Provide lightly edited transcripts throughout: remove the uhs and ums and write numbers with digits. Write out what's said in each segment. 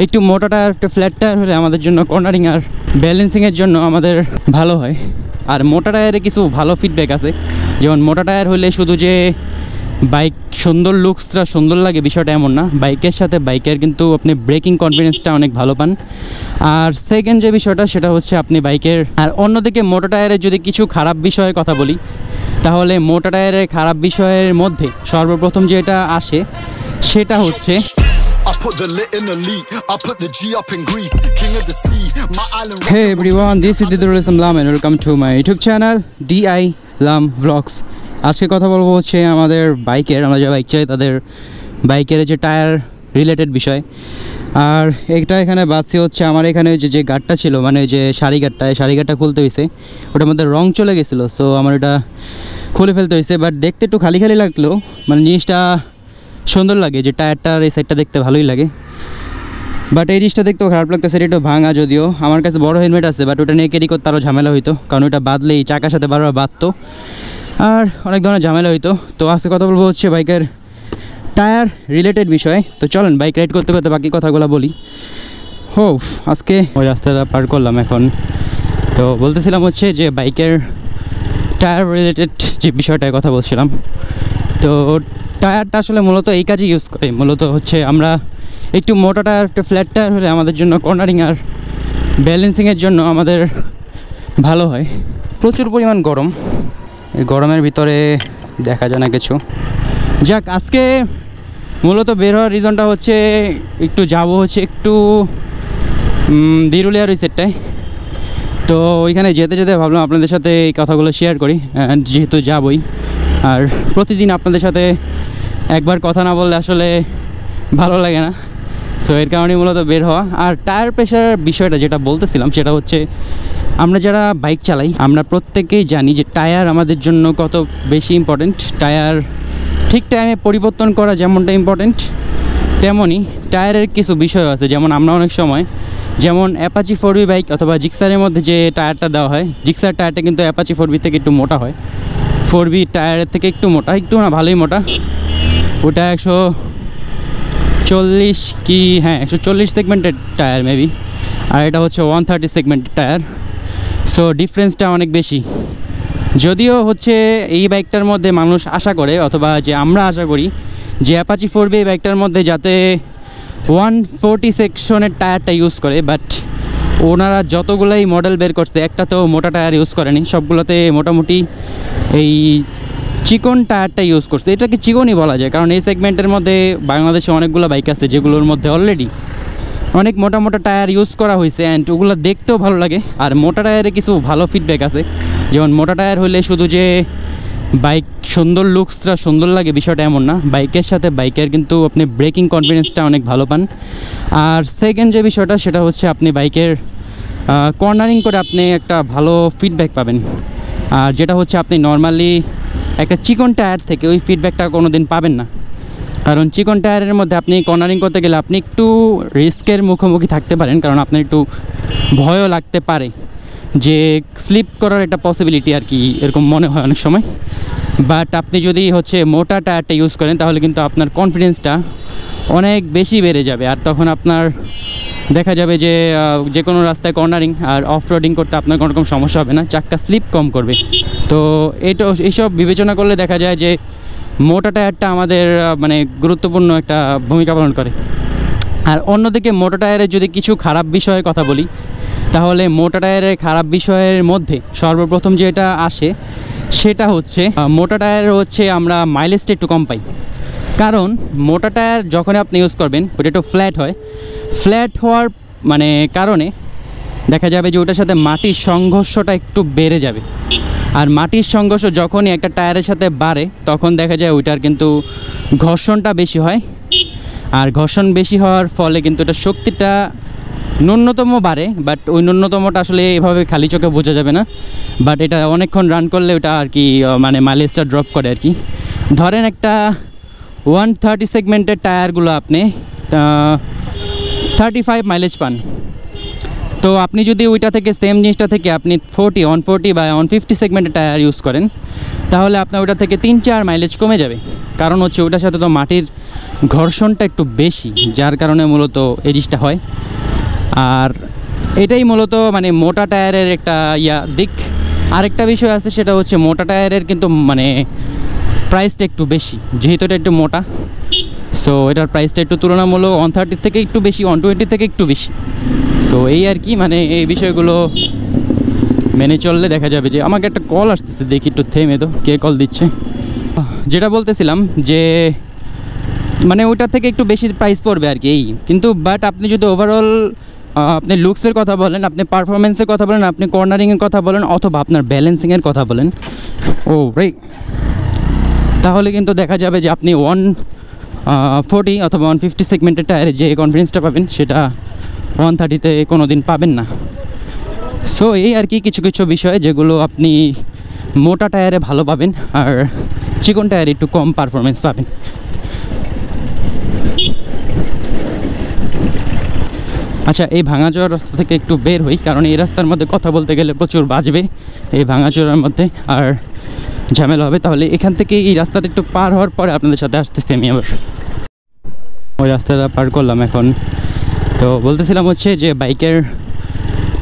একটু মোটা টায়ার একটু ফ্ল্যাট টায়ার হলে আমাদের জন্য কর্নারিং আর ব্যালেন্সিংয়ের জন্য আমাদের ভালো হয়। আর মোটা টায়ারে কিছু ভালো ফিডব্যাক আছে, যেমন মোটা টায়ার হলে শুধু যে বাইক সুন্দর লুকসটা সুন্দর লাগে বিষয়টা এমন না, বাইকের সাথে বাইকের কিন্তু আপনি ব্রেকিং কনফিডেন্সটা অনেক ভালো পান। আর সেকেন্ড যে বিষয়টা সেটা হচ্ছে আপনি বাইকের, আর অন্যদিকে মোটা টায়ারের যদি কিছু খারাপ বিষয়ে কথা বলি, তাহলে মোটা টায়ারের খারাপ বিষয়ের মধ্যে সর্বপ্রথম যেটা আসে সেটা হচ্ছে Hey everyone, this is Didul Islam and welcome to my YouTube channel DI Lam Vlogs. আজকে কথা বলবো হচ্ছে আমাদের বাইকের, আমরা যে বাইক চাই তাদের বাইকের যে টায়ার রিলেটেড বিষয়। আর একটা এখানে বাদছে হচ্ছে আমার এখানে যে গার্ডটা ছিল, মানে যে সারিগারটা খুলতে হয়েছে, ওটার মধ্যে রং চলে গেছিলো, সো আমার এটা খুলে ফেলতে হয়েছে। বাট দেখতে একটু খালি খালি লাগলো, মানে জিনিসটা সুন্দর লাগে যে টায়ারটার এই সাইডটা দেখতে ভালোই লাগে। বাট এই জিনিসটা দেখতেও খারাপ লাগতেছে, এটা একটু ভাঙা। যদিও আমার কাছে বড় হেলমেট আছে, বাট ওটা নিয়ে ক্যারি করতে আরও ঝামেলা হইতো, কারণ ওটা বাদলেই চাকার সাথে বারবার বাঁধতো আর অনেক ধরনের ঝামেলা হইতো। তো আজকে কথা বলবো হচ্ছে বাইকের টায়ার রিলেটেড বিষয়। তো চলেন বাইক রাইড করতে করতে বাকি কথাগুলো বলি। আজকে ওই রাস্তাটা পার করলাম এখন। তো বলতেছিলাম হচ্ছে যে বাইকের টায়ার রিলেটেড যে বিষয়টায় কথা বলছিলাম। তো টায়ারটা আসলে মূলত এই কাজে ইউজ করে, মূলত হচ্ছে আমরা একটু মোটা টায়ার একটু ফ্ল্যাট টায়ার হলে আমাদের জন্য কর্নারিং আর ব্যালেন্সিংয়ের জন্য আমাদের ভালো হয়। প্রচুর পরিমাণ গরম, এই গরমের ভিতরে দেখা যায় না কিছু। যাক, আজকে মূলত বের হওয়ার রিজনটা হচ্ছে একটু যাবো হচ্ছে একটু বিরুলিয়ার ওই সেটটায়। তো ওইখানে যেতে যেতে ভাবলাম আপনাদের সাথে এই কথাগুলো শেয়ার করি, যেহেতু যাবই। আর প্রতিদিন আপনাদের সাথে একবার কথা না বললে আসলে ভালো লাগে না, সো এর কারণেই মূলত বের হওয়া। আর টায়ার প্রেশার বিষয়টা যেটা বলতেছিলাম সেটা হচ্ছে আমরা যারা বাইক চালাই আমরা প্রত্যেকেই জানি যে টায়ার আমাদের জন্য কত বেশি ইম্পর্টেন্ট। টায়ার ঠিক টাইমে পরিবর্তন করা যেমনটা ইম্পর্টেন্ট, তেমনই টায়ারের কিছু বিষয় আছে। যেমন আমরা অনেক সময়, যেমন অ্যাপাচি 4V বাইক অথবা জিক্সারের মধ্যে যে টায়ারটা দেওয়া হয়, জিক্সার টায়ারটা কিন্তু অ্যাপাচি 4V থেকে একটু মোটা হয়, 4V টায়ারের থেকে একটু মোটা, একটু না ভালোই মোটা। ওটা 140 কি, হ্যাঁ 140 সেগমেন্টের টায়ার মেবি, আর এটা হচ্ছে 130 সেগমেন্টের টায়ার। সো ডিফারেন্সটা অনেক বেশি। যদিও হচ্ছে এই বাইকটার মধ্যে মানুষ আশা করে, অথবা যে আমরা আশা করি যে অ্যাপাচি 4V এই বাইকটার মধ্যে যাতে 140 সেকশনের টায়ারটা ইউজ করে, বাট ওনারা যতগুলোই মডেল বের করছে একটা তো মোটা টায়ার ইউজ করেনি, সবগুলোতে মোটামুটি এই চিকন টায়ারটা ইউজ করছে। এটাকে চিকনই বলা যায়, কারণ এই সেগমেন্টের মধ্যে বাংলাদেশে অনেকগুলো বাইক আছে যেগুলোর মধ্যে অলরেডি অনেক মোটা মোটা টায়ার ইউজ করা হয়েছে, অ্যান্ড ওগুলো দেখতেও ভালো লাগে। আর মোটা টায়ারে কিছু ভালো ফিডব্যাক আছে, যেমন মোটা টায়ার হলে শুধু যে বাইক সুন্দর লুকসটা সুন্দর লাগে বিষয়টা এমন না, বাইকের সাথে বাইকের কিন্তু আপনি ব্রেকিং কনফিডেন্সটা অনেক ভালো পান। আর সেকেন্ড যে বিষয়টা সেটা হচ্ছে আপনি বাইকের কর্নারিং করে আপনি একটা ভালো ফিডব্যাক পাবেন, আর যেটা হচ্ছে আপনি নর্মালি একটা চিকন টায়ার থেকে ওই ফিডব্যাকটা কোনো দিন পাবেন না। কারণ চিকন টায়ারের মধ্যে আপনি কর্নারিং করতে গেলে আপনি একটু রিস্কের মুখোমুখি থাকতে পারেন, কারণ আপনার একটু ভয়ও লাগতে পারে যে স্লিপ করার একটা পসিবিলিটি আর কি, এরকম মনে হয় অনেক সময়। বাট আপনি যদি হচ্ছে মোটা টায়ারটা ইউজ করেন তাহলে কিন্তু আপনার কনফিডেন্সটা অনেক বেশি বেড়ে যাবে, আর তখন আপনার দেখা যাবে যে যে কোনো রাস্তায় কর্নারিং আর অফ রোডিং করতে আপনার কোনো রকম সমস্যা হবে না, চাকটা স্লিপ কম করবে। তো এইসব বিবেচনা করলে দেখা যায় যে মোটা টায়ারটা আমাদের মানে গুরুত্বপূর্ণ একটা ভূমিকা পালন করে। আর অন্যদিকে মোটা টায়ারের যদি কিছু খারাপ বিষয়ে কথা বলি, তাহলে মোটা টায়ারের খারাপ বিষয়ের মধ্যে সর্বপ্রথম যেটা আসে সেটা হচ্ছে মোটা টায়ার হচ্ছে আমরা মাইলেজটা একটু কম পাই। কারণ মোটা টায়ার যখন আপনি ইউজ করবেন ওটা একটু ফ্ল্যাট হয়, ফ্ল্যাট হওয়ার মানে কারণে দেখা যাবে যে ওটার সাথে মাটির সংঘর্ষটা একটু বেড়ে যাবে। আর মাটির সংঘর্ষ যখনই একটা টায়ারের সাথে বাড়ে তখন দেখা যায় ওইটার কিন্তু ঘর্ষণটা বেশি হয়, আর ঘর্ষণ বেশি হওয়ার ফলে কিন্তু এটা শক্তিটা ন্যূনতম বাড়ে। বাট ওই ন্যূনতমটা আসলে এভাবে খালি চোখে বোঝা যাবে না, বাট এটা অনেকক্ষণ রান করলে ওটা আর কি মানে মাইলেজটা ড্রপ করে আর কি। ধরেন একটা 130 সেগমেন্টের টায়ারগুলো আপনি 35 মাইলেজ পান, তো আপনি যদি ওইটা থেকে সেম জিনিসটা থেকে আপনি 140 বা 150 সেগমেন্টের টায়ার ইউজ করেন, তাহলে আপনার ওইটা থেকে 3-4 মাইলেজ কমে যাবে। কারণ হচ্ছে ওইটার সাথে তো মাটির ঘর্ষণটা একটু বেশি, যার কারণে মূলত এই জিনিসটা হয়। আর এটাই মূলত মানে মোটা টায়ারের একটা দিক। আরেকটা বিষয় আছে, সেটা হচ্ছে মোটা টায়ারের কিন্তু মানে প্রাইসটা একটু বেশি, যেহেতু এটা একটু মোটা। সো এটার প্রাইসটা একটু তুলনামূলক 130 থেকে একটু বেশি, 120 থেকে একটু বেশি। সো এই আর কি, মানে এই বিষয়গুলো মেনে চললে দেখা যাবে যে আমাকে একটা কল আসতেছে, দেখি একটু থেমে, তো কে কল দিচ্ছে। যেটা বলতেছিলাম যে মানে ওইটার থেকে একটু বেশি প্রাইস পড়বে আর কি এই, কিন্তু বাট আপনি যদি ওভারঅল আপনি লুকসের কথা বলেন, আপনি পারফরমেন্সের কথা বলেন, আপনি কর্নারিংয়ের কথা বলেন, অথবা আপনার ব্যালেন্সিংয়ের কথা বলেন, তাহলে কিন্তু দেখা যাবে যে আপনি 140 অথবা 150 সেগমেন্টের টায়ারে যে কনফিডেন্সটা পাবেন, সেটা 130-তে কোনো দিন পাবেন না। সো এই আর কি কিছু কিছু বিষয় যেগুলো আপনি মোটা টায়ারে ভালো পাবেন, আর চিকন টায়ারে একটু কম পারফরমেন্স পাবেন। আচ্ছা, এই ভাঙাচোরা রাস্তা থেকে একটু বের হই, কারণ এই রাস্তার মধ্যে কথা বলতে গেলে প্রচুর বাজবে এই ভাঙাচোরার মধ্যে, আর ঝামেলা হবে। তাহলে এখান থেকে এই রাস্তাটা একটু পার হওয়ার পরে আপনাদের সাথে আসতেছি আমি আবার। ওই রাস্তাটা পার করলাম এখন। তো বলতেছিলাম হচ্ছে যে বাইকের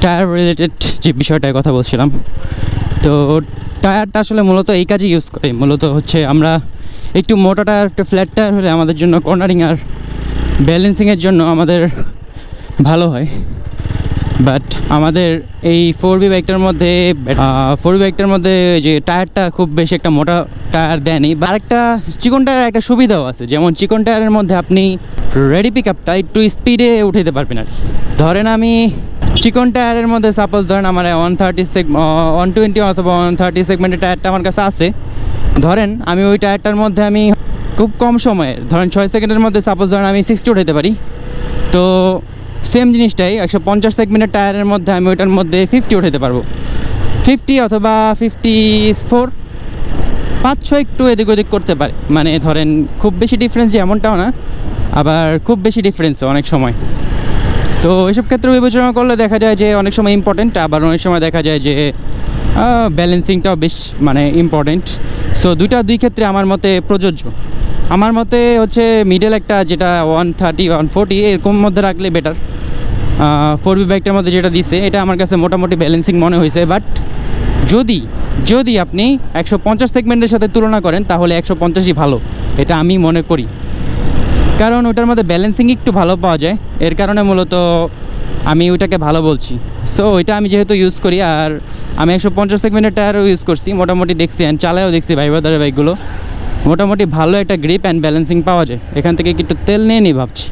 টায়ার রিলেটেড যে বিষয়টার কথা বলছিলাম। তো টায়ারটা আসলে মূলত এই কাজে ইউজ করি, মূলত হচ্ছে আমরা একটু মোটা টায়ার, একটু ফ্ল্যাট টায়ার হলে আমাদের জন্য কর্নারিং আর ব্যালেন্সিংয়ের জন্য আমাদের ভালো হয়। বাট আমাদের এই 4B বাইকটার মধ্যে যে টায়ারটা খুব বেশি একটা মোটা টায়ার দেয়নি। বা আরেকটা চিকন টায়ারের একটা সুবিধাও আছে, যেমন চিকন টায়ারের মধ্যে আপনি রেডি পিক আপটা একটু স্পিডে উঠাতে পারবেন আর কি। ধরেন আমি চিকন টায়ারের মধ্যে সাপোজ ধরেন আমার 120 অথবা 130 সেগমেন্টের টায়ারটা আমার কাছে আছে। ধরেন আমি ওই টায়ারটার মধ্যে আমি খুব কম সময়ে, ধরেন 6 সেকেন্ডের মধ্যে সাপোজ ধরেন আমি 60 উঠাতে পারি। তো সেম জিনিসটাই 150 সেগমেন্টের টায়ারের মধ্যে আমি ওইটার মধ্যে 50 উঠাতে পারবো, 50 অথবা 54, 5-6 একটু এদিক ওদিক করতে পারে। মানে ধরেন খুব বেশি ডিফারেন্স যে এমনটাও না, আবার খুব বেশি ডিফারেন্সও অনেক সময়। তো এসব ক্ষেত্রে বিবেচনা করলে দেখা যায় যে অনেক সময় ইম্পর্টেন্ট, আবার অনেক সময় দেখা যায় যে ব্যালেন্সিংটাও বেশ মানে ইম্পর্টেন্ট। সো দুই ক্ষেত্রে আমার মতে প্রযোজ্য। আমার মতে হচ্ছে মিডল একটা, যেটা 130-140 এরকম মধ্যে রাখলে বেটার। 4B বাইকটার মধ্যে যেটা দিছে এটা আমার কাছে মোটামুটি ব্যালেন্সিং মনে হয়েছে। বাট যদি আপনি 150 সেগমেন্টের সাথে তুলনা করেন, তাহলে 150ই ভালো, এটা আমি মনে করি। কারণ ওটার মধ্যে ব্যালেন্সিং একটু ভালো পাওয়া যায়, এর কারণে মূলত আমি ওইটাকে ভালো বলছি। সো ওইটা আমি যেহেতু ইউজ করি, আর আমি 150 সেগমেন্টের টায়ারও ইউজ করছি, মোটামুটি দেখছি অ্যান্ড চালায়ও দেখছি ভাই ব্রাদারের বাইকগুলো, মোটামুটি ভালো একটা গ্রিপ অ্যান্ড ব্যালেন্সিং পাওয়া যায়। এখান থেকে একটু তেল নিয়ে নিই ভাবছি।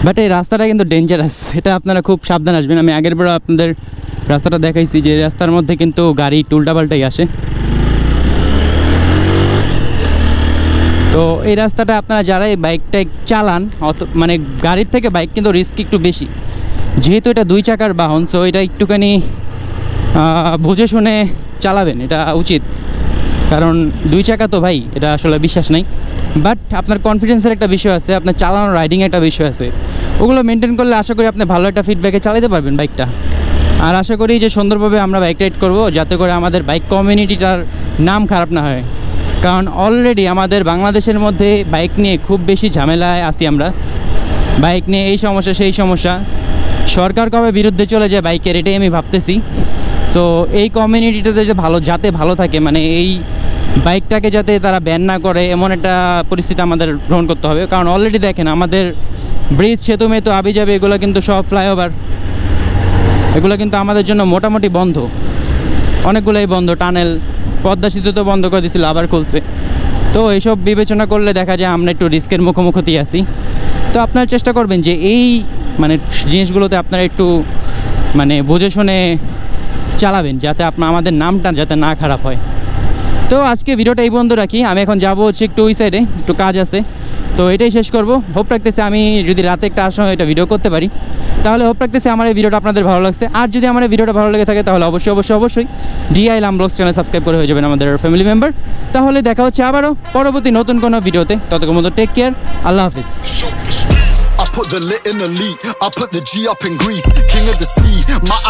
বাট এই রাস্তাটা কিন্তু ডেঞ্জারাস, এটা আপনারা খুব সাবধান আসবেন। আমি আগের বার আপনাদের রাস্তাটা দেখাইছি, যে রাস্তার মধ্যে কিন্তু গাড়ি উল্টাপাল্টাই আসে। তো এই রাস্তাটা আপনারা যারা এই বাইকটা চালান, মানে গাড়ির থেকে বাইক কিন্তু রিস্ক একটু বেশি, যেহেতু এটা 2 চাকার বাহন। সো এটা একটুখানি বুঝে শুনে চালাবেন, এটা উচিত। কারণ 2 চাকা তো ভাই, এটা আসলে বিশ্বাস নাই। বাট আপনার কনফিডেন্সের একটা বিষয় আছে, আপনার চালানোর রাইডিং একটা বিষয় আছে, ওগুলো মেনটেন করলে আশা করি আপনি ভালো একটা ফিডব্যাকে চালাতে পারবেন বাইকটা। আর আশা করি যে সুন্দরভাবে আমরা বাইক রাইড করবো, যাতে করে আমাদের বাইক কমিউনিটিটার নাম খারাপ না হয়। কারণ অলরেডি আমাদের বাংলাদেশের মধ্যে বাইক নিয়ে খুব বেশি ঝামেলায় আছি আমরা। বাইক নিয়ে এই সমস্যা সেই সমস্যা, সরকার কবে বিরুদ্ধে চলে যায় বাইকের, এটাই আমি ভাবতেছি। সো এই কমিউনিটিটাতে যে যাতে ভালো থাকে, মানে এই বাইকটাকে যাতে তারা ব্যান না করে, এমন একটা পরিস্থিতি আমাদের গ্রহণ করতে হবে। কারণ অলরেডি দেখেন আমাদের ব্রিজ, সেতু মেতু, আবিজাবি, এগুলো কিন্তু সব ফ্লাইওভার, এগুলো কিন্তু আমাদের জন্য মোটামুটি বন্ধ, অনেকগুলোই বন্ধ। টানেল, পদ্মা সেতু তো বন্ধ করে দিয়েছিল, আবার খুলছে। তো এইসব বিবেচনা করলে দেখা যায় আমরা একটু রিস্কের মুখোমুখি আছি। তো আপনারা চেষ্টা করবেন যে এই মানে জিনিসগুলোতে আপনারা একটু মানে বুঝে শুনে চালাবেন, যাতে আমাদের নামটা যাতে না খারাপ হয়। তো আজকে ভিডিওটা এই বন্ধ রাখি। আমি এখন যাবো হচ্ছে একটু ওই সাইডে, একটু কাজ আছে। তো এটাই শেষ করব। হোপ রাখতেছি আমি যদি রাতে একটা আসার সময় এটা ভিডিও করতে পারি, তাহলে হোপ রাখতেছি আমার এই ভিডিওটা আপনাদের ভালো লাগছে। আর যদি আমার এই ভিডিওটা ভালো লেগে থাকে তাহলে অবশ্যই DI Ilham blogs channel subscribe করে হয়ে যাবেন আমাদের ফ্যামিলি মেম্বার। তাহলে দেখা হচ্ছে আবারও পরবর্তী নতুন কোনো ভিডিওতে। ততক্ষণ মতো টেক কেয়ার, আল্লাহ হাফিজ। I put the lit in the leak, I put the G up in Greece, king of the sea, my